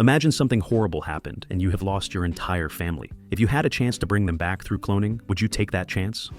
Imagine something horrible happened and you have lost your entire family. If you had a chance to bring them back through cloning, would you take that chance?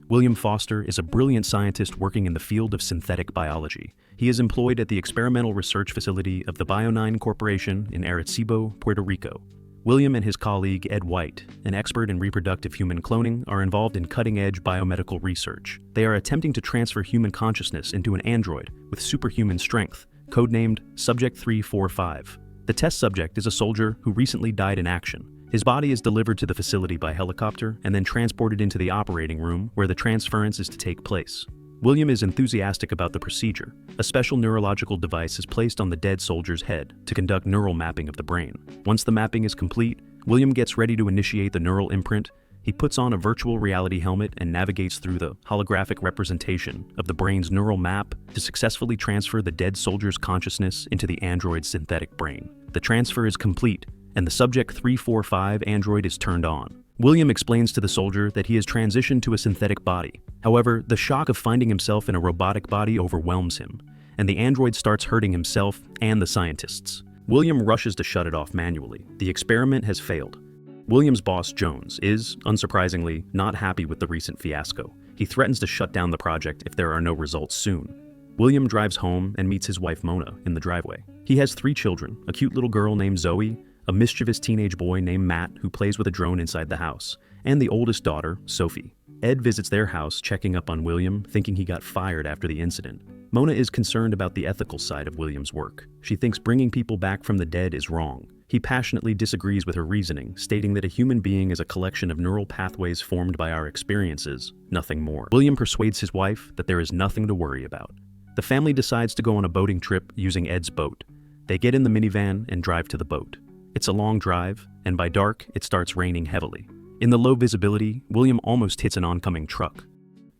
William Foster is a brilliant scientist working in the field of synthetic biology. He is employed at the experimental research facility of the Bio9 Corporation in Arecibo, Puerto Rico. William and his colleague Ed White, an expert in reproductive human cloning, are involved in cutting-edge biomedical research. They are attempting to transfer human consciousness into an android with superhuman strength, codenamed Subject 345. The test subject is a soldier who recently died in action. His body is delivered to the facility by helicopter and then transported into the operating room where the transference is to take place. William is enthusiastic about the procedure. A special neurological device is placed on the dead soldier's head to conduct neural mapping of the brain. Once the mapping is complete, William gets ready to initiate the neural imprint. He puts on a virtual reality helmet and navigates through the holographic representation of the brain's neural map to successfully transfer the dead soldier's consciousness into the android's synthetic brain. The transfer is complete, and the Subject 345 android is turned on. William explains to the soldier that he has transitioned to a synthetic body. However, the shock of finding himself in a robotic body overwhelms him, and the android starts hurting himself and the scientists. William rushes to shut it off manually. The experiment has failed. William's boss, Jones, is, unsurprisingly, not happy with the recent fiasco. He threatens to shut down the project if there are no results soon. William drives home and meets his wife Mona in the driveway. He has 3 children, a cute little girl named Zoe, a mischievous teenage boy named Matt who plays with a drone inside the house, and the oldest daughter, Sophie. Ed visits their house, checking up on William, thinking he got fired after the incident. Mona is concerned about the ethical side of William's work. She thinks bringing people back from the dead is wrong. He passionately disagrees with her reasoning, stating that a human being is a collection of neural pathways formed by our experiences, nothing more. William persuades his wife that there is nothing to worry about. The family decides to go on a boating trip using Ed's boat. They get in the minivan and drive to the boat. It's a long drive, and by dark, it starts raining heavily. In the low visibility, William almost hits an oncoming truck.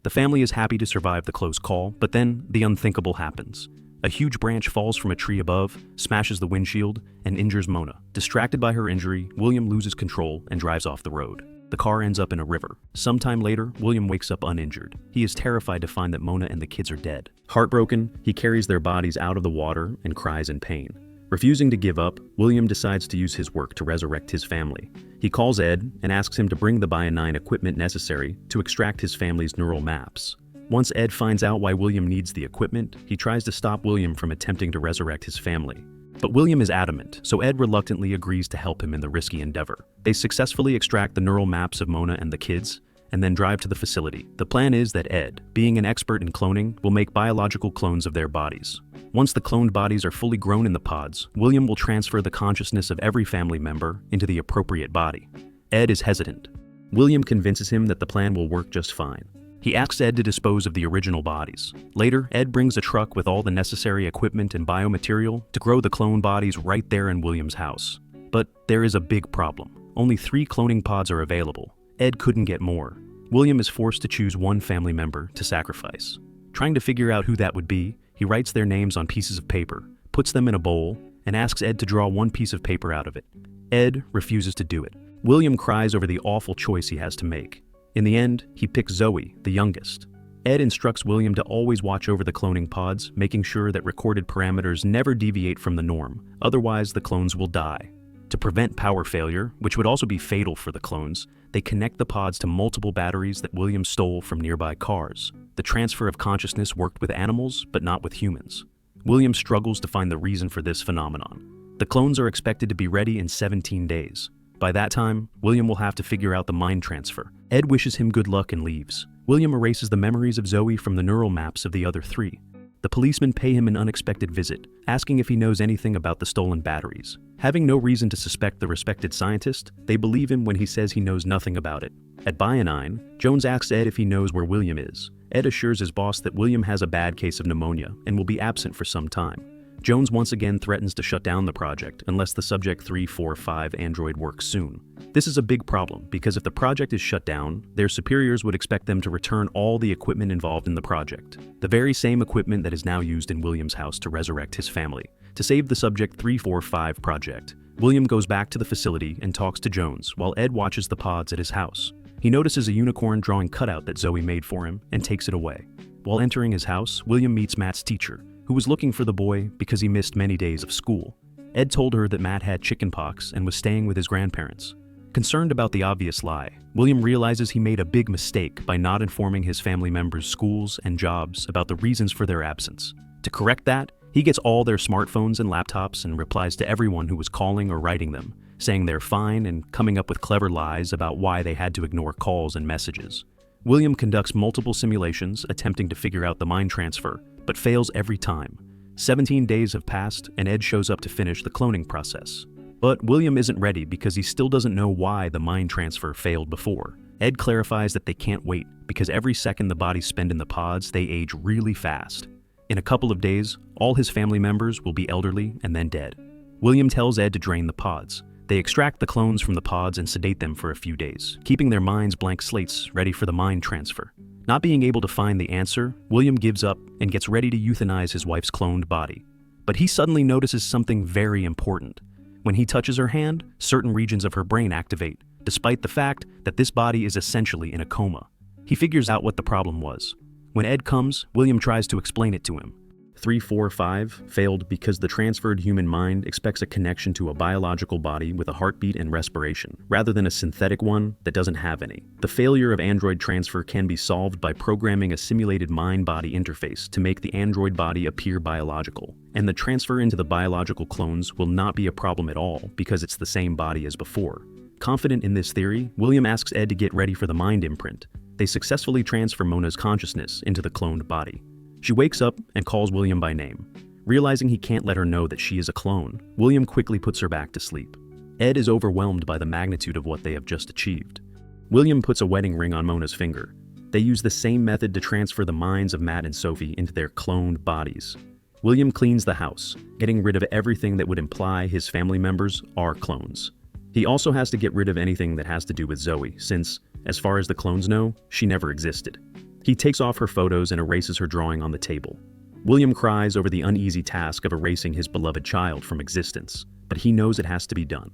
The family is happy to survive the close call, but then the unthinkable happens. A huge branch falls from a tree above, smashes the windshield, and injures Mona. Distracted by her injury, William loses control and drives off the road. The car ends up in a river. Sometime later, William wakes up uninjured. He is terrified to find that Mona and the kids are dead. Heartbroken, he carries their bodies out of the water and cries in pain. Refusing to give up, William decides to use his work to resurrect his family. He calls Ed and asks him to bring the Bio9 equipment necessary to extract his family's neural maps. Once Ed finds out why William needs the equipment, he tries to stop William from attempting to resurrect his family. But William is adamant, so Ed reluctantly agrees to help him in the risky endeavor. They successfully extract the neural maps of Mona and the kids, and then drive to the facility. The plan is that Ed, being an expert in cloning, will make biological clones of their bodies. Once the cloned bodies are fully grown in the pods, William will transfer the consciousness of every family member into the appropriate body. Ed is hesitant. William convinces him that the plan will work just fine. He asks Ed to dispose of the original bodies. Later, Ed brings a truck with all the necessary equipment and biomaterial to grow the clone bodies right there in William's house. But there is a big problem. Only 3 cloning pods are available. Ed couldn't get more. William is forced to choose one family member to sacrifice. Trying to figure out who that would be, he writes their names on pieces of paper, puts them in a bowl, and asks Ed to draw one piece of paper out of it. Ed refuses to do it. William cries over the awful choice he has to make. In the end, he picks Zoe, the youngest. Ed instructs William to always watch over the cloning pods, making sure that recorded parameters never deviate from the norm, otherwise the clones will die. To prevent power failure, which would also be fatal for the clones, they connect the pods to multiple batteries that William stole from nearby cars. The transfer of consciousness worked with animals, but not with humans. William struggles to find the reason for this phenomenon. The clones are expected to be ready in 17 days. By that time, William will have to figure out the mind transfer. Ed wishes him good luck and leaves. William erases the memories of Zoe from the neural maps of the other 3. The policemen pay him an unexpected visit, asking if he knows anything about the stolen batteries. Having no reason to suspect the respected scientist, they believe him when he says he knows nothing about it. At Bio9, Jones asks Ed if he knows where William is. Ed assures his boss that William has a bad case of pneumonia and will be absent for some time. Jones once again threatens to shut down the project unless the Subject 345 android works soon. This is a big problem because if the project is shut down, their superiors would expect them to return all the equipment involved in the project. The very same equipment that is now used in William's house to resurrect his family. To save the Subject 345 project, William goes back to the facility and talks to Jones while Ed watches the pods at his house. He notices a unicorn drawing cutout that Zoe made for him and takes it away. While entering his house, William meets Matt's teacher, who was looking for the boy because he missed many days of school. Ed told her that Matt had chickenpox and was staying with his grandparents. Concerned about the obvious lie, William realizes he made a big mistake by not informing his family members' schools and jobs about the reasons for their absence. To correct that, he gets all their smartphones and laptops and replies to everyone who was calling or writing them, saying they're fine and coming up with clever lies about why they had to ignore calls and messages. William conducts multiple simulations attempting to figure out the mind transfer, but fails every time. 17 days have passed and Ed shows up to finish the cloning process. But William isn't ready because he still doesn't know why the mind transfer failed before. Ed clarifies that they can't wait because every second the bodies spend in the pods, they age really fast. In a couple of days, all his family members will be elderly and then dead. William tells Ed to drain the pods. They extract the clones from the pods and sedate them for a few days, keeping their minds blank slates ready for the mind transfer. Not being able to find the answer, William gives up and gets ready to euthanize his wife's cloned body. But he suddenly notices something very important. When he touches her hand, certain regions of her brain activate, despite the fact that this body is essentially in a coma. He figures out what the problem was. When Ed comes, William tries to explain it to him. 345 failed because the transferred human mind expects a connection to a biological body with a heartbeat and respiration, rather than a synthetic one that doesn't have any. The failure of android transfer can be solved by programming a simulated mind-body interface to make the android body appear biological. And the transfer into the biological clones will not be a problem at all because it's the same body as before. Confident in this theory, William asks Ed to get ready for the mind imprint. They successfully transfer Mona's consciousness into the cloned body. She wakes up and calls William by name. Realizing he can't let her know that she is a clone, William quickly puts her back to sleep. Ed is overwhelmed by the magnitude of what they have just achieved. William puts a wedding ring on Mona's finger. They use the same method to transfer the minds of Matt and Sophie into their cloned bodies. William cleans the house, getting rid of everything that would imply his family members are clones. He also has to get rid of anything that has to do with Zoe, since, as far as the clones know, she never existed. He takes off her photos and erases her drawing on the table. William cries over the uneasy task of erasing his beloved child from existence, but he knows it has to be done.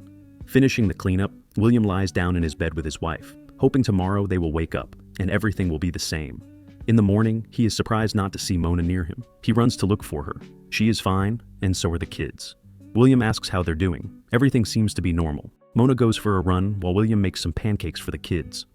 Finishing the cleanup, William lies down in his bed with his wife, hoping tomorrow they will wake up and everything will be the same. In the morning, he is surprised not to see Mona near him. He runs to look for her. She is fine, and so are the kids. William asks how they're doing. Everything seems to be normal. Mona goes for a run while William makes some pancakes for the kids.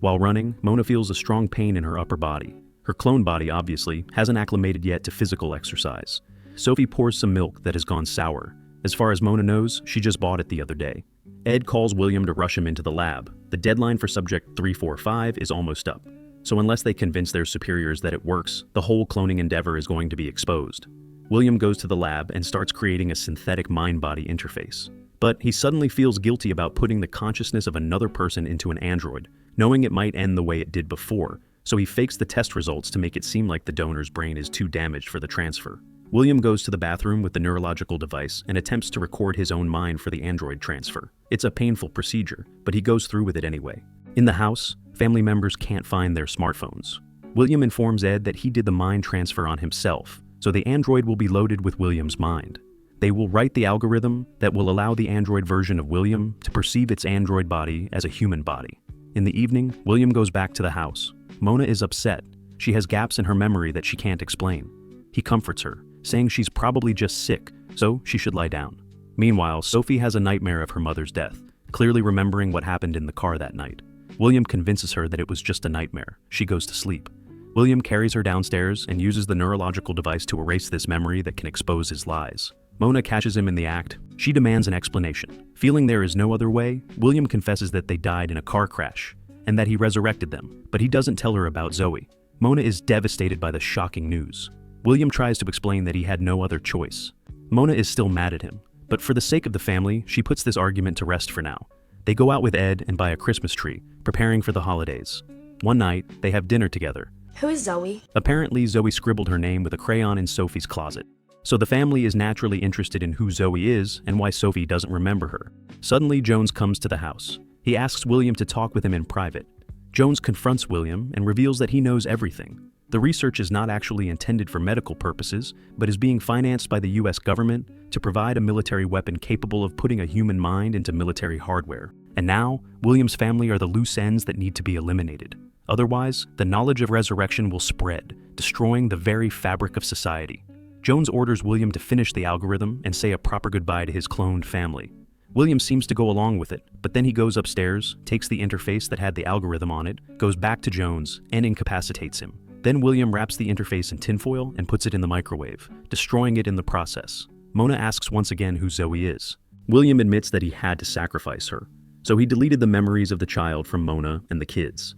While running, Mona feels a strong pain in her upper body. Her clone body, obviously, hasn't acclimated yet to physical exercise. Sophie pours some milk that has gone sour. As far as Mona knows, she just bought it the other day. Ed calls William to rush him into the lab. The deadline for subject 345 is almost up. So unless they convince their superiors that it works, the whole cloning endeavor is going to be exposed. William goes to the lab and starts creating a synthetic mind-body interface. But he suddenly feels guilty about putting the consciousness of another person into an android, knowing it might end the way it did before, so he fakes the test results to make it seem like the donor's brain is too damaged for the transfer. William goes to the bathroom with the neurological device and attempts to record his own mind for the android transfer. It's a painful procedure, but he goes through with it anyway. In the house, family members can't find their smartphones. William informs Ed that he did the mind transfer on himself, so the android will be loaded with William's mind. They will write the algorithm that will allow the android version of William to perceive its android body as a human body. In the evening, William goes back to the house. Mona is upset. She has gaps in her memory that she can't explain. He comforts her, saying she's probably just sick, so she should lie down. Meanwhile, Sophie has a nightmare of her mother's death, clearly remembering what happened in the car that night. William convinces her that it was just a nightmare. She goes to sleep. William carries her downstairs and uses the neurological device to erase this memory that can expose his lies. Mona catches him in the act. She demands an explanation. Feeling there is no other way, William confesses that they died in a car crash and that he resurrected them, but he doesn't tell her about Zoe. Mona is devastated by the shocking news. William tries to explain that he had no other choice. Mona is still mad at him, but for the sake of the family, she puts this argument to rest for now. They go out with Ed and buy a Christmas tree, preparing for the holidays. One night, they have dinner together. Who is Zoe? Apparently, Zoe scribbled her name with a crayon in Sophie's closet. So the family is naturally interested in who Zoe is and why Sophie doesn't remember her. Suddenly, Jones comes to the house. He asks William to talk with him in private. Jones confronts William and reveals that he knows everything. The research is not actually intended for medical purposes, but is being financed by the US government to provide a military weapon capable of putting a human mind into military hardware. And now, William's family are the loose ends that need to be eliminated. Otherwise, the knowledge of resurrection will spread, destroying the very fabric of society. Jones orders William to finish the algorithm and say a proper goodbye to his cloned family. William seems to go along with it, but then he goes upstairs, takes the interface that had the algorithm on it, goes back to Jones, and incapacitates him. Then William wraps the interface in tinfoil and puts it in the microwave, destroying it in the process. Mona asks once again who Zoe is. William admits that he had to sacrifice her, so he deleted the memories of the child from Mona and the kids.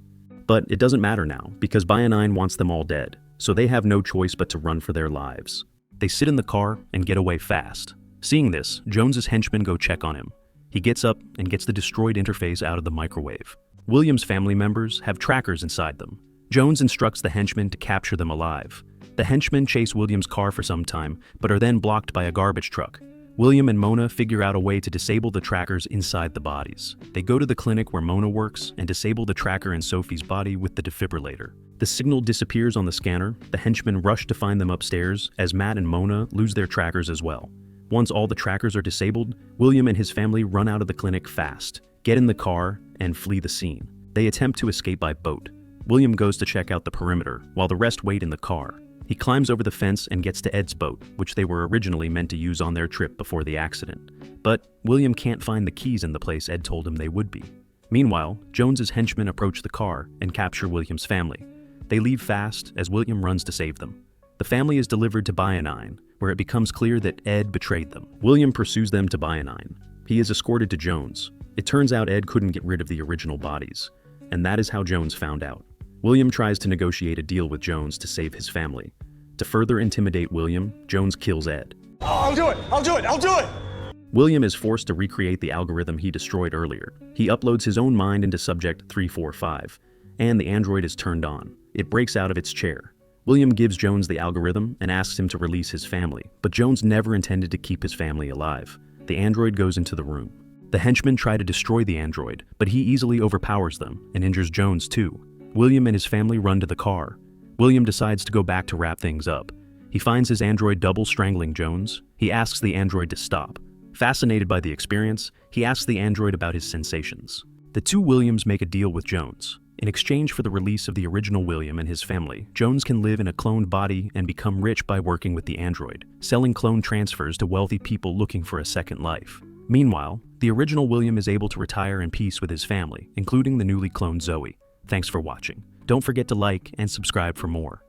But it doesn't matter now, because Bionine wants them all dead, so they have no choice but to run for their lives. They sit in the car and get away fast. Seeing this, Jones's henchmen go check on him. He gets up and gets the destroyed interface out of the microwave. William's family members have trackers inside them. Jones instructs the henchmen to capture them alive. The henchmen chase William's car for some time, but are then blocked by a garbage truck. William and Mona figure out a way to disable the trackers inside the bodies. They go to the clinic where Mona works and disable the tracker in Sophie's body with the defibrillator. The signal disappears on the scanner. The henchmen rush to find them upstairs as Matt and Mona lose their trackers as well. Once all the trackers are disabled, William and his family run out of the clinic fast, get in the car, and flee the scene. They attempt to escape by boat. William goes to check out the perimeter, while the rest wait in the car. He climbs over the fence and gets to Ed's boat, which they were originally meant to use on their trip before the accident. But William can't find the keys in the place Ed told him they would be. Meanwhile, Jones's henchmen approach the car and capture William's family. They leave fast as William runs to save them. The family is delivered to Bionine, where it becomes clear that Ed betrayed them. William pursues them to Bionine. He is escorted to Jones. It turns out Ed couldn't get rid of the original bodies, and that is how Jones found out. William tries to negotiate a deal with Jones to save his family. To further intimidate William, Jones kills Ed. I'll do it! William is forced to recreate the algorithm he destroyed earlier. He uploads his own mind into Subject 345, and the android is turned on. It breaks out of its chair. William gives Jones the algorithm and asks him to release his family, but Jones never intended to keep his family alive. The android goes into the room. The henchmen try to destroy the android, but he easily overpowers them and injures Jones too. William and his family run to the car. William decides to go back to wrap things up. He finds his android double strangling Jones. He asks the android to stop. Fascinated by the experience, he asks the android about his sensations. The two Williams make a deal with Jones. In exchange for the release of the original William and his family, Jones can live in a cloned body and become rich by working with the android, selling clone transfers to wealthy people looking for a second life. Meanwhile, the original William is able to retire in peace with his family, including the newly cloned Zoe. Thanks for watching. Don't forget to like and subscribe for more.